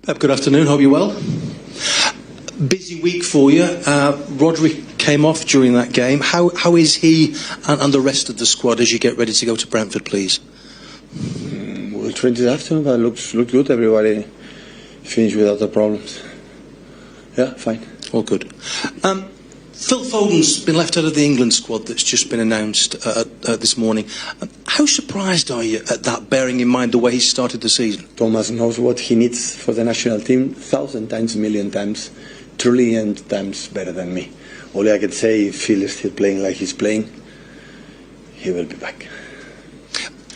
Pep, good afternoon. Hope you're well. Busy week for you. Rodri came off during that game. How is he and the rest of the squad as you get ready to go to Brentford, please? We'll train this afternoon, but looks good. Everybody finished without the problems. Yeah, fine. All good. Phil Foden's been left out of the England squad that's just been announced this morning. How surprised are you at that, bearing in mind the way he started the season? Thomas knows what he needs for the national team 1,000 times, million times, trillion times better than me. All I can say, if Phil is still playing like he's playing, he will be back.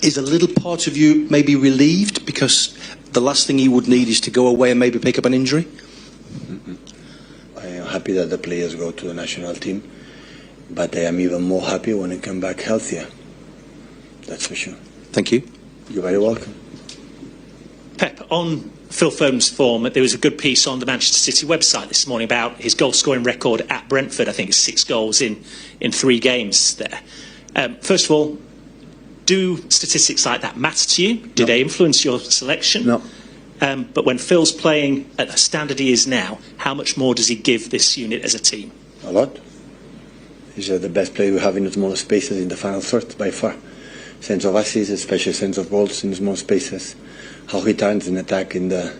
Is a little part of you maybe relieved because the last thing he would need is to go away and maybe pick up an injury? I am happy that the players go to the national team, but I am even more happy when they come back healthier. That's for sure. Thank you. You're very welcome. Pep, on Phil Foden's form, there was a good piece on the Manchester City website this morning about his goal-scoring record at Brentford. I think it's 6 goals in 3 games there. First of all, do statistics like that matter to you? Do they influence your selection? No. But when Phil's playing at the standard he is now, how much more does he give this unit as a team? A lot. He's the best player we have in the small spaces in the final third, by far. Sense of assists, especially sense of goals in small spaces. How he turns in attack and the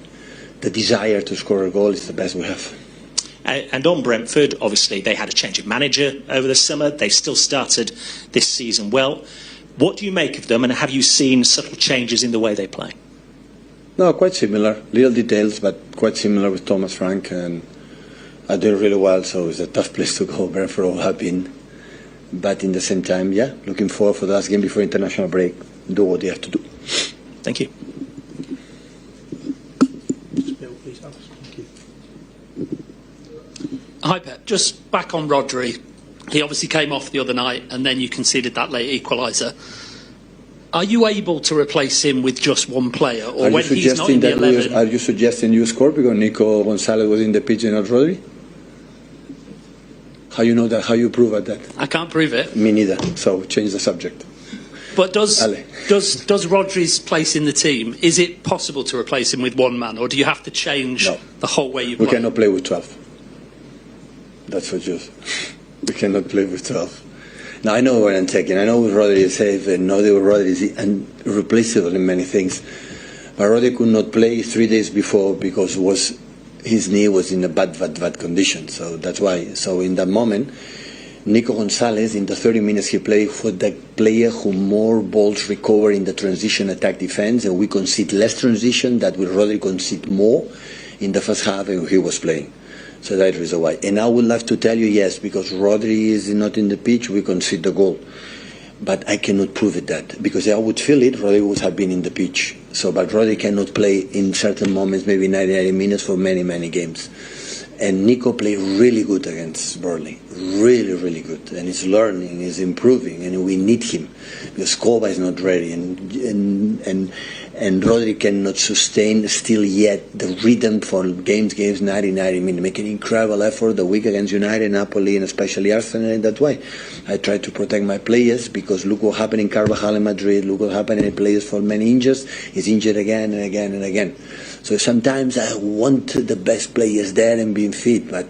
desire to score a goal is the best we have. And on Brentford, obviously, they had a change of manager over the summer. They still started this season well. What do you make of them, and have you seen subtle changes in the way they play? No, quite similar. Little details, but quite similar with Thomas Frank. And I do really well, so it's a tough place to go. Brentford all have been. But in the same time, yeah, looking forward for the last game before international break. Do what they have to do. Thank you. Hi Pep, just back on Rodri. He obviously came off the other night and then you conceded that late equaliser. Are you able to replace him with just one player, or when he's not in the 11? Are you suggesting you score because Nico Gonzalez was in the pitch and not Rodri? How you know that? How you prove that? I can't prove it. Me neither. So change the subject. But does Rodri's place in the team, is it possible to replace him with one man, or do you have to change the whole way you play? We cannot play with 12. That's for sure. We cannot play with 12. Now, I know what I'm taking. I know Rodri is safe, and know that Rodri is irreplaceable in many things. But Rodri could not play 3 days before because his knee was in a bad condition. So that's why. So in that moment, Nico Gonzalez, in the 30 minutes he played, for the player who more balls recover in the transition attack defense, and we concede less transition, that with Rodri concede more in the first half, and he was playing. So that is why. And I would love to tell you yes, because Rodri is not in the pitch, we concede the goal. But I cannot prove it that, because I would feel it, Rodri would have been in the pitch. So, but Rodri cannot play in certain moments, maybe 90 minutes for many games. And Nico played really good against Burnley, really good. And he's learning, he's improving, and we need him because Kova is not ready, and Rodri cannot sustain still yet the rhythm for games 90 minutes. Make an incredible effort the week against United, Napoli, and especially Arsenal. In that way, I try to protect my players because look what happened in Carvajal in Madrid. Look what happened in players for many injuries. He's injured again and again. So sometimes I want the best players there and being fit, but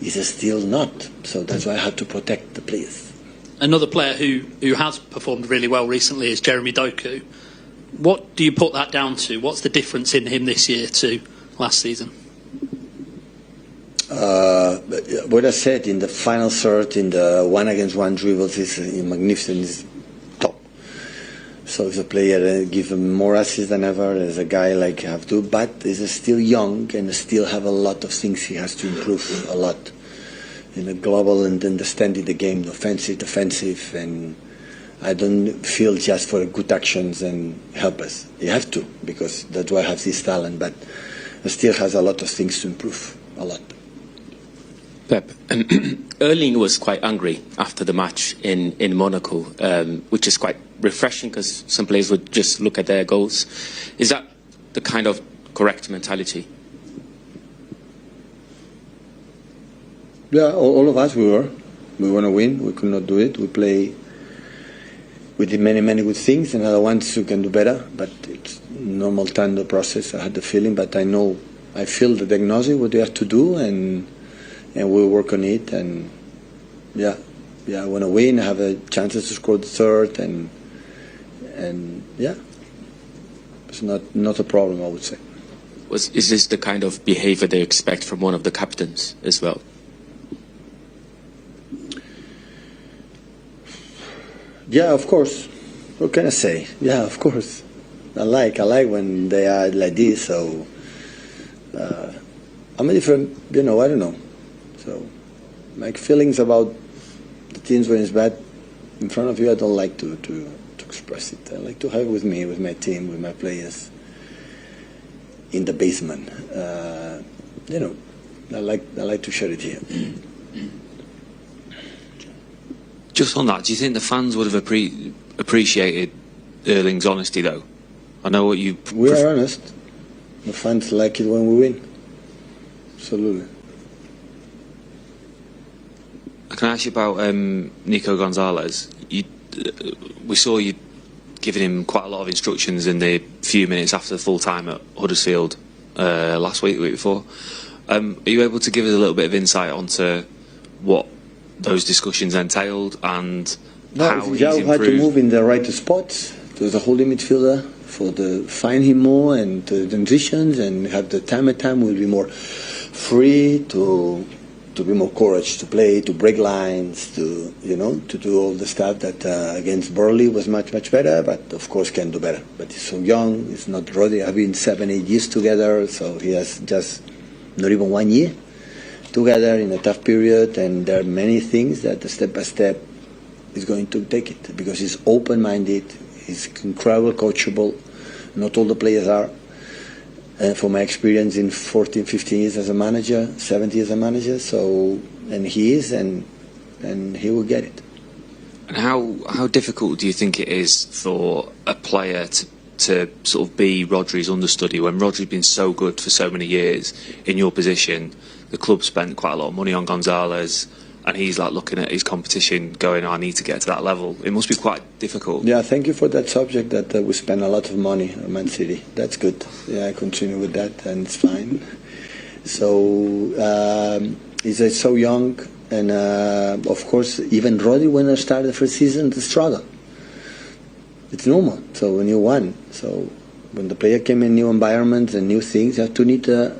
he's still not. So that's why I have to protect the players. Another player who has performed really well recently is Jeremy Doku. What do you put that down to? What's the difference in him this year to last season? What I said in the final third, in the 1-against-1 dribbles, is magnificent. Is top. So he's a player that gives him more assists than ever. As a guy like Abdu, but he's still young and still have a lot of things he has to improve a lot in the global and understanding the game, offensive, defensive, and I don't feel just for good actions and help us. You have to, because that's why I have this talent, but it still has a lot of things to improve, a lot. Pep, Erling was quite angry after the match in Monaco, which is quite refreshing because some players would just look at their goals. Is that the kind of correct mentality? Yeah, all of us we were. We want to win. We could not do it. We play we did many good things, and other ones who can do better. But it's normal time the process. I had the feeling, but I feel the diagnosis what they have to do, and we'll work on it. And yeah, I want to win. I have a chances to score the third, and yeah, it's not a problem, I would say. Is this the kind of behaviour they expect from one of the captains as well? Yeah, of course. What can I say? Yeah, of course. I like when they are like this. So I'm a different, I don't know. So my feelings about the teams when it's bad in front of you, I don't like to express it. I like to have it with me, with my team, with my players in the basement. I like to share it here. Just on that, do you think the fans would have appreciated Erling's honesty, though? I know what you... We are honest. The fans like it when we win. Absolutely. Can I ask you about Nico Gonzalez? We saw you giving him quite a lot of instructions in the few minutes after the full time at Huddersfield last week, the week before. Are you able to give us a little bit of insight onto what those discussions entailed and how he's improved? Had to move in the right spots to the holding midfielder find him more and the transitions, and have the time will be more free to be more courage to play, to break lines, to do all the stuff that against Burnley was much better, but of course can do better. But he's so young, he's not ready. I've been 7-8 years together, so he has just not even 1 year together in a tough period, and there are many things that step by step is going to take it, because he's open-minded, he's incredible coachable. Not all the players are. From my experience in 14, 15 years as a manager, 70 years as a manager, and he is, and he will get it. And how difficult do you think it is for a player to sort of be Rodri's understudy when Rodri's been so good for so many years in your position? The club spent quite a lot of money on Gonzalez, and he's like looking at his competition going, I need to get to that level. It must be quite difficult. Yeah, thank you for that subject, that we spend a lot of money on Man City. That's good. Yeah, I continue with that, and it's fine. So he's so young, and of course, even Rodri, when I started the first season, the struggle. It's normal. So when you won, so when the player came in new environments and new things, you have to need a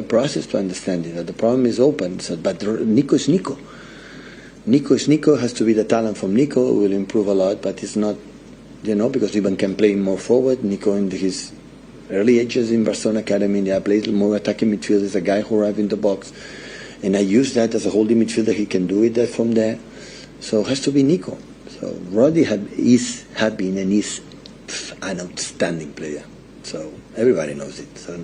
process to understand it. The problem is open. So, but Nico is Nico. Nico is Nico. Has to be the talent from Nico. Will improve a lot, but it's not, because Ivan can play more forward. Nico in his early ages in Barcelona Academy, plays more attacking midfield. Is a guy who arrives in the box, and I use that as a holding midfielder. He can do it from there. So it has to be Nico. So Rodri had been and is an outstanding player. So everybody knows it. So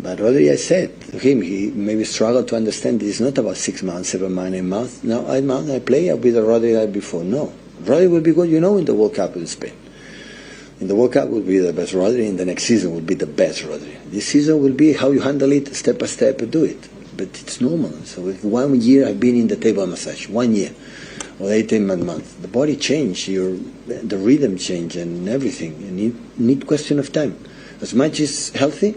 But Rodri, I said to him, he maybe struggled to understand it's not about 6 months, 7 months, 8 months. Now I play, I'll be the Rodri I before. No. Rodri will be good, in the World Cup in Spain. In the World Cup will be the best Rodri, in the next season will be the best Rodri. This season will be how you handle it, step by step, and do it. But it's normal. So if 1 year I've been in the table massage, 1 year, or 18 months, the body change, the rhythm change and everything. You need question of time. As much as healthy,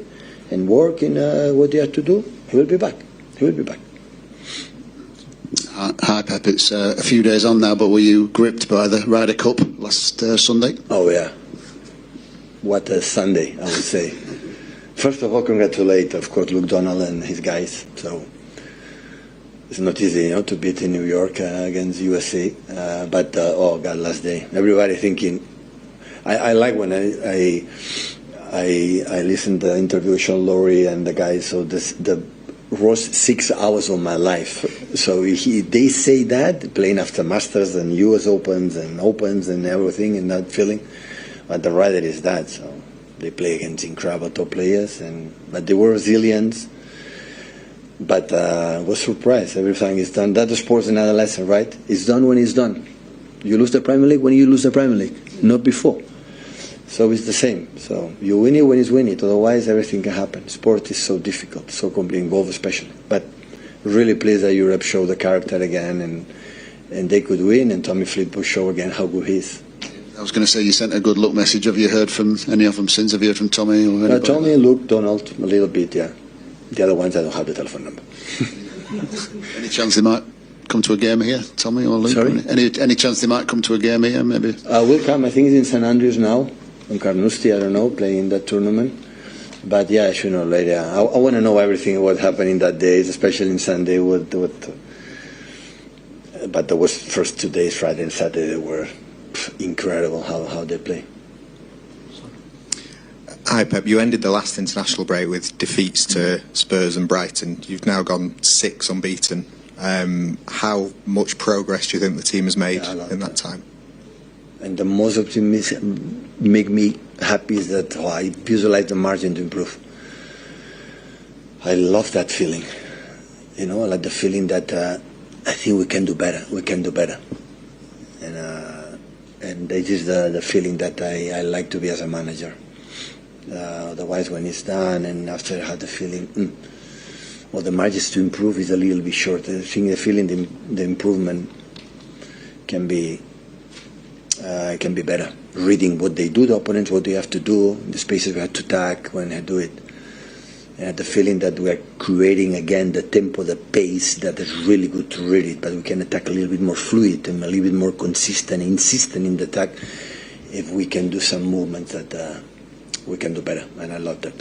and work in what they have to do, he will be back. Hi, Pep. It's a few days on now, but were you gripped by the Ryder Cup last Sunday? Oh, yeah. What a Sunday, I would say. First of all, congratulate, of course, Luke Donald and his guys. So it's not easy, to beat in New York against USA. But oh, God, last day. Everybody thinking... I like when I listened to the interview with Sean Lowry and the guys. So the worst 6 hours of my life. So they say that playing after Masters and US Opens and everything, and that feeling. But the Ryder is that. So they play against incredible top players, but they were resilient. But was surprised. Everything is done. That the sport's another lesson, right? It's done when it's done. You lose the Premier League when you lose the Premier League, not before. So it's the same. So you win it when it's win it. Otherwise, everything can happen. Sport is so difficult, so complicated, golf especially. But really pleased that Europe showed the character again, and and they could win, and Tommy Fleetwood show again how good he is. I was going to say, you sent a good luck message. Have you heard from any of them since? Have you heard from Tommy or anybody? Tommy and Luke, Donald, a little bit, yeah. The other ones, I don't have the telephone number. Any chance they might come to a game here, Tommy or Luke? Sorry? Any chance they might come to a game here, maybe? Will come. I think he's in St Andrews now, in Carnoustie, I don't know, playing that tournament. But yeah, I should know later. I want to know everything what happened in that days, especially in Sunday. But there was first 2 days, Friday and Saturday, they were incredible how they play. Hi Pep, you ended the last international break with defeats to Spurs and Brighton. You've now gone 6 unbeaten. How much progress do you think the team has made in that time? And the most optimistic make me happy is that I visualize the margin to improve. I love that feeling. I like the feeling that I think we can do better. We can do better. And this is the feeling that I like to be as a manager. Otherwise, when it's done and after I have the feeling, the margins to improve is a little bit short. I think the feeling, the improvement can be better. Reading what they do, the opponents, what they have to do, the spaces we have to attack when I do it. And the feeling that we are creating again the tempo, the pace that is really good to read it, but we can attack a little bit more fluid and a little bit more consistent, insistent in the attack. If we can do some movements that we can do better, and I love that.